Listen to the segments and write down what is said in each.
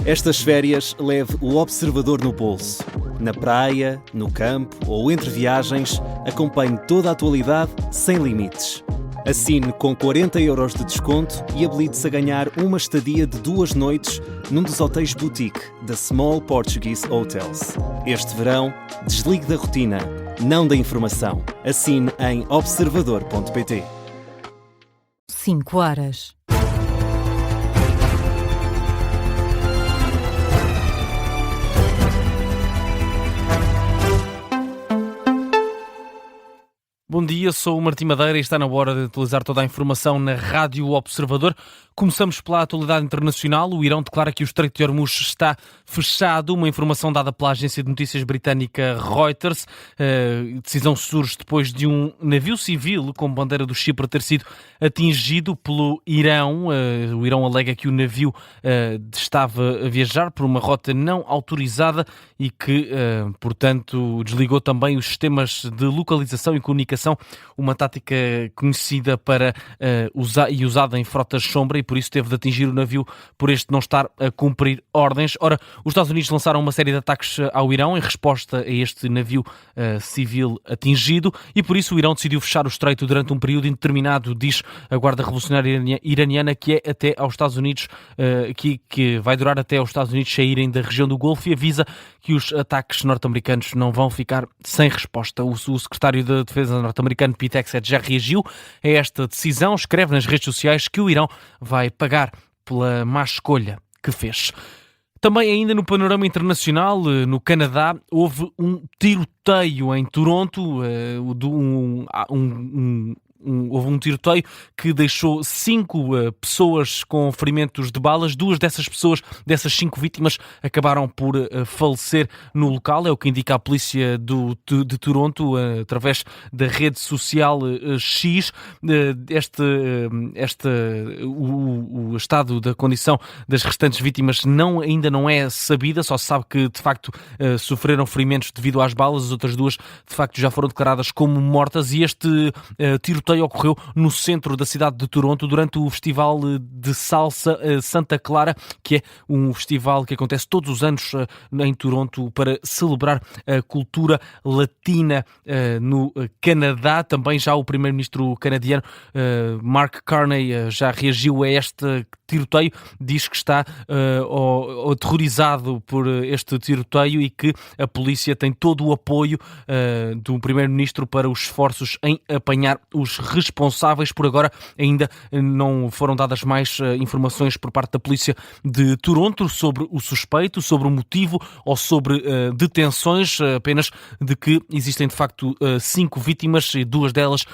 Estas férias leve o observador no bolso. Na praia, no campo ou entre viagens, acompanhe toda a atualidade sem limites. Assine com 40€ de desconto e habilite-se a ganhar uma estadia de 2 noites num dos hotéis boutique da Small Portuguese Hotels. Este verão, desligue da rotina, não da informação. Assine em observador.pt. 5 horas. Bom dia, sou o Martim Madeira e está na hora de atualizar toda a informação na Rádio Observador. Começamos pela atualidade internacional. O Irão declara que o Estreito de Hormuz está fechado, uma informação dada pela agência de notícias britânica Reuters. A decisão surge depois de um navio civil com bandeira do Chipre ter sido atingido pelo Irão. O Irão alega que o navio estava a viajar por uma rota não autorizada e que, portanto, desligou também os sistemas de localização e comunicação, uma tática conhecida e usada em frotas sombra, e por isso teve de atingir o navio por este não estar a cumprir ordens. Ora, os Estados Unidos lançaram uma série de ataques ao Irão em resposta a este navio civil atingido, e por isso o Irão decidiu fechar o estreito durante um período indeterminado, diz a Guarda Revolucionária Iraniana, que é até aos Estados Unidos, que vai durar até aos Estados Unidos saírem da região do Golfo, e avisa que os ataques norte-americanos não vão ficar sem resposta. O secretário da Defesa norte-americano, Pete Hegseth, já reagiu a esta decisão. Escreve nas redes sociais que o Irão vai pagar pela má escolha que fez. Também ainda no panorama internacional, no Canadá, houve um tiroteio em Toronto, houve um tiroteio que deixou 5 pessoas com ferimentos de balas. 2 dessas pessoas, dessas 5 vítimas, acabaram por falecer no local. É o que indica a polícia de Toronto através da rede social X. O estado da condição das restantes vítimas ainda não é sabida. Só se sabe que, de facto, sofreram ferimentos devido às balas. As outras 2, de facto, já foram declaradas como mortas. E este tiroteio ocorreu no centro da cidade de Toronto durante o Festival de Salsa Santa Clara, que é um festival que acontece todos os anos em Toronto para celebrar a cultura latina no Canadá. Também já o primeiro-ministro canadiano Mark Carney já reagiu a este tiroteio, diz que está aterrorizado por este tiroteio e que a polícia tem todo o apoio do primeiro-ministro para os esforços em apanhar os responsáveis. Por agora ainda não foram dadas mais informações por parte da polícia de Toronto sobre o suspeito, sobre o motivo ou sobre detenções, apenas de que existem de facto 5 vítimas, e 2 delas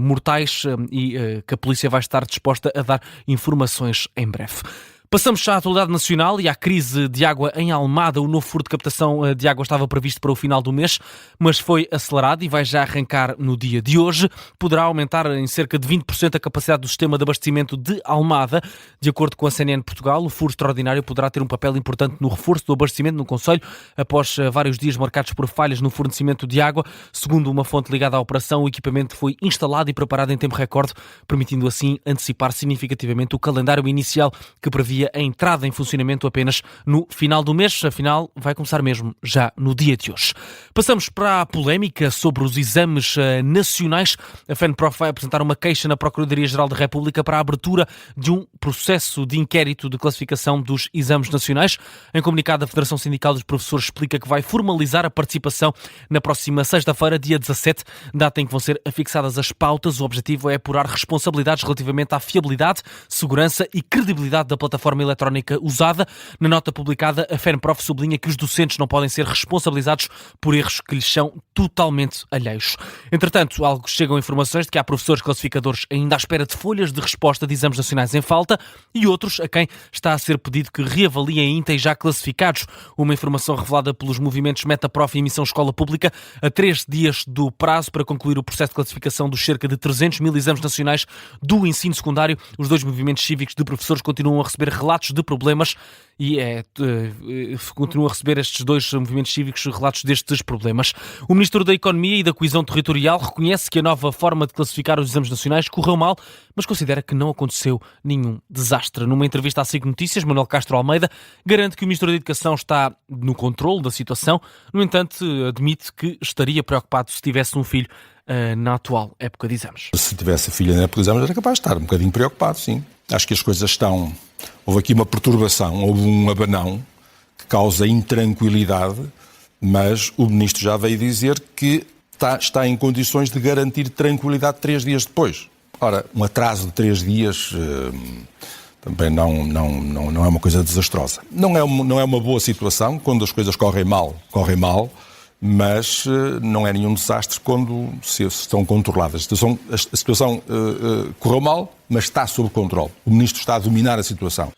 mortais, e que a polícia vai estar disposta a dar informações em breve. Passamos já à atualidade nacional e à crise de água em Almada. O novo furo de captação de água estava previsto para o final do mês, mas foi acelerado e vai já arrancar no dia de hoje. Poderá aumentar em cerca de 20% a capacidade do sistema de abastecimento de Almada. De acordo com a CNN Portugal, o furo extraordinário poderá ter um papel importante no reforço do abastecimento no concelho, após vários dias marcados por falhas no fornecimento de água. Segundo uma fonte ligada à operação, o equipamento foi instalado e preparado em tempo recorde, permitindo assim antecipar significativamente o calendário inicial que previa a entrada em funcionamento apenas no final do mês. Afinal, vai começar mesmo já no dia de hoje. Passamos para a polémica sobre os exames nacionais. A FENPROF vai apresentar uma queixa na Procuradoria-Geral da República para a abertura de um processo de inquérito de classificação dos exames nacionais. Em comunicado, a Federação Sindical dos Professores explica que vai formalizar a participação na próxima sexta-feira, dia 17, data em que vão ser afixadas as pautas. O objetivo é apurar responsabilidades relativamente à fiabilidade, segurança e credibilidade da plataforma eletrónica usada. Na nota publicada, a FENPROF sublinha que os docentes não podem ser responsabilizados por erros que lhes são totalmente alheios. Entretanto, chegam informações de que há professores classificadores ainda à espera de folhas de resposta de exames nacionais em falta e outros a quem está a ser pedido que reavaliem itens já classificados. Uma informação revelada pelos movimentos Metaprof e Missão Escola Pública a 3 dias do prazo para concluir o processo de classificação dos cerca de 300 mil exames nacionais do ensino secundário. Os 2 movimentos cívicos de professores continuam a receber relatos de problemas e continua a receber estes dois movimentos cívicos relatos destes problemas. O Ministro da Economia e da Coesão Territorial reconhece que a nova forma de classificar os exames nacionais correu mal, mas considera que não aconteceu nenhum desastre. Numa entrevista à SIC Notícias, Manuel Castro Almeida garante que o Ministro da Educação está no controle da situação. No entanto, admite que estaria preocupado se tivesse um filho na atual época de exames. Se tivesse filha na época de exames era capaz de estar um bocadinho preocupado, sim. Acho que as coisas estão... Houve aqui uma perturbação, houve um abanão que causa intranquilidade, mas o Ministro já veio dizer que está em condições de garantir tranquilidade 3 dias depois. Ora, um atraso de 3 dias também não é uma coisa desastrosa. Não é uma boa situação, quando as coisas correm mal, mas não é nenhum desastre quando se estão controladas. A situação correu mal, mas está sob controle. O Ministro está a dominar a situação.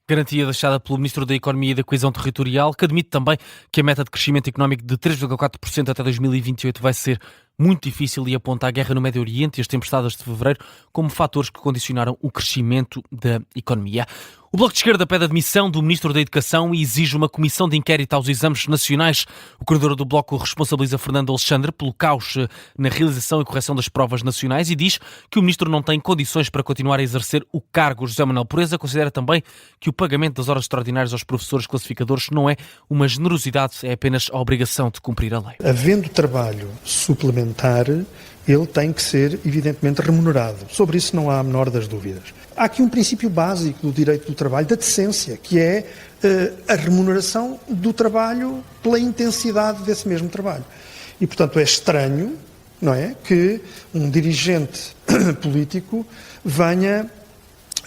Garantia deixada pelo Ministro da Economia e da Coesão Territorial, que admite também que a meta de crescimento económico de 3,4% até 2028 vai ser muito difícil e aponta a guerra no Médio Oriente e as tempestades de fevereiro como fatores que condicionaram o crescimento da economia. O Bloco de Esquerda pede a demissão do Ministro da Educação e exige uma comissão de inquérito aos exames nacionais. O coordenador do Bloco responsabiliza Fernando Alexandre pelo caos na realização e correção das provas nacionais e diz que o Ministro não tem condições para continuar a exercer o cargo. José Manuel Pureza considera também que o pagamento das horas extraordinárias aos professores classificadores não é uma generosidade, é apenas a obrigação de cumprir a lei. Havendo trabalho suplementar, ele tem que ser, evidentemente, remunerado. Sobre isso não há a menor das dúvidas. Há aqui um princípio básico do direito do trabalho, da decência, que é a remuneração do trabalho pela intensidade desse mesmo trabalho. E, portanto, é estranho, não é, que um dirigente político venha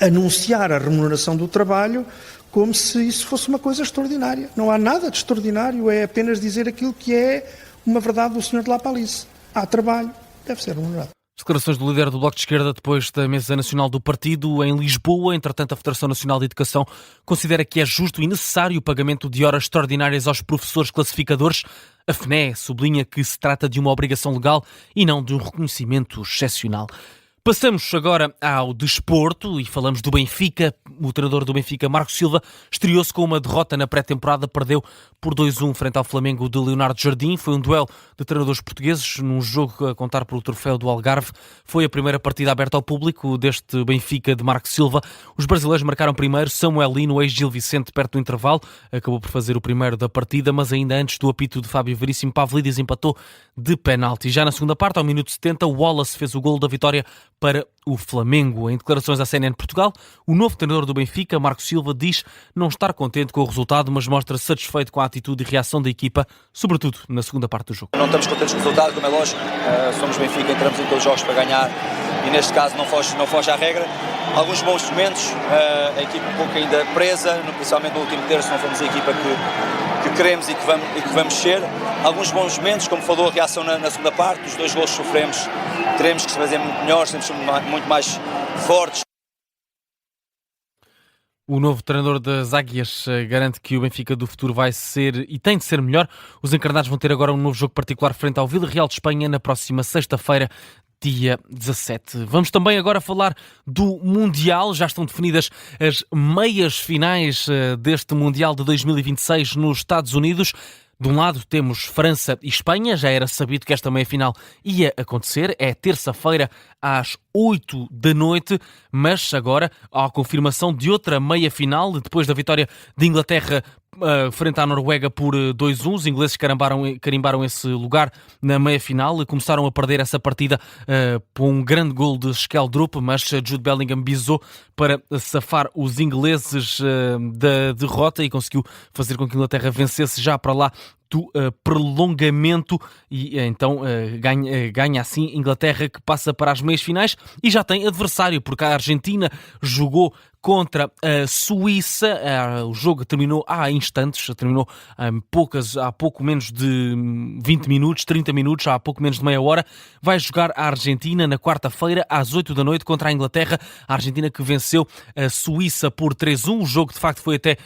anunciar a remuneração do trabalho como se isso fosse uma coisa extraordinária. Não há nada de extraordinário, é apenas dizer aquilo que é uma verdade do Sr. de La Palice. Há trabalho, deve ser remunerado. Declarações do líder do Bloco de Esquerda depois da mesa nacional do partido em Lisboa. Entretanto, a Federação Nacional de Educação considera que é justo e necessário o pagamento de horas extraordinárias aos professores classificadores. A FNE sublinha que se trata de uma obrigação legal e não de um reconhecimento excepcional. Passamos agora ao desporto e falamos do Benfica. O treinador do Benfica, Marco Silva, estreou-se com uma derrota na pré-temporada, perdeu por 2-1 frente ao Flamengo de Leonardo Jardim. Foi um duelo de treinadores portugueses num jogo a contar pelo troféu do Algarve. Foi a primeira partida aberta ao público deste Benfica de Marco Silva. Os brasileiros marcaram primeiro, Samuel Lino, ex-Gil Vicente, perto do intervalo. Acabou por fazer o primeiro da partida, mas ainda antes do apito de Fábio Veríssimo, Pavlidis empatou de penalti. Já na segunda parte, ao minuto 70, Wallace fez o golo da vitória para o Flamengo. Em declarações à CNN Portugal, o novo treinador do Benfica, Marco Silva, diz não estar contente com o resultado, mas mostra satisfeito com a atitude e reação da equipa, sobretudo na segunda parte do jogo. Não estamos contentes com o resultado, como é lógico, somos Benfica, entramos em todos os jogos para ganhar e neste caso não foge à regra. Alguns bons momentos, a equipa um pouco ainda presa, principalmente no último terço, não fomos a equipa que queremos e que vamos ser. Alguns bons momentos, como falou, a reação na segunda parte, os 2 golos que sofremos, teremos que fazer muito melhores, temos que ser muito mais fortes. O novo treinador das Águias garante que o Benfica do futuro vai ser e tem de ser melhor. Os encarnados vão ter agora um novo jogo particular frente ao Vila Real de Espanha na próxima sexta-feira, dia 17. Vamos também agora falar do Mundial. Já estão definidas as meias finais deste Mundial de 2026 nos Estados Unidos. De um lado temos França e Espanha, já era sabido que esta meia-final ia acontecer, é terça-feira às 8 da noite, mas agora há a confirmação de outra meia-final, depois da vitória de Inglaterra frente à Noruega por 2-1. Os ingleses carimbaram esse lugar na meia-final, começaram a perder essa partida por um grande gol de Skeldrup, mas Jude Bellingham bisou para safar os ingleses da derrota e conseguiu fazer com que a Inglaterra vencesse já para lá do prolongamento e então ganha assim Inglaterra, que passa para as meias finais e já tem adversário, porque a Argentina jogou contra a Suíça. O jogo terminou há instantes, terminou há pouco menos de 20 minutos, 30 minutos, há pouco menos de meia hora. Vai jogar a Argentina na quarta-feira às 8 da noite contra a Inglaterra. A Argentina que venceu a Suíça por 3-1. O jogo de facto foi até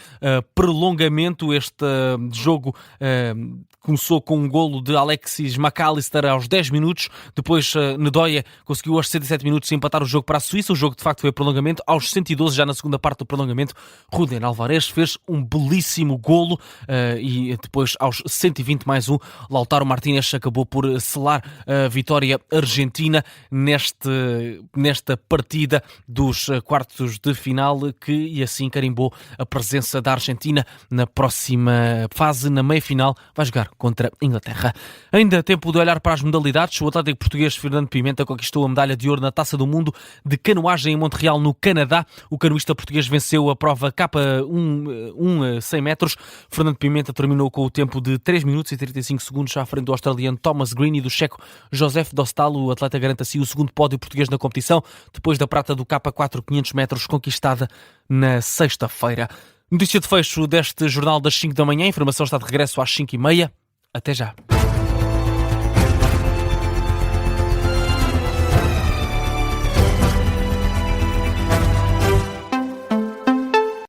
prolongamento. Este jogo começou com um golo de Alexis McAllister aos 10 minutos. Depois Nedoia conseguiu aos 67 minutos empatar o jogo para a Suíça. O jogo de facto foi a prolongamento. Aos 112, já na na segunda parte do prolongamento, Rúden Alvarez fez um belíssimo golo e depois aos 120 mais um, Lautaro Martínez acabou por selar a vitória argentina nesta partida dos quartos de final e assim carimbou a presença da Argentina na próxima fase, na meia-final, vai jogar contra a Inglaterra. Ainda tempo de olhar para as modalidades. O atlético português Fernando Pimenta conquistou a medalha de ouro na Taça do Mundo de canoagem em Montreal, no Canadá. O canoista português venceu a prova K1 100 metros. Fernando Pimenta terminou com o tempo de 3 minutos e 35 segundos à frente do australiano Thomas Green e do checo Josef Dostal. O atleta garante assim o segundo pódio português na competição, depois da prata do K4 500 metros conquistada na sexta-feira. Notícia de fecho deste jornal das 5 da manhã. A informação está de regresso às 5h30. Até já.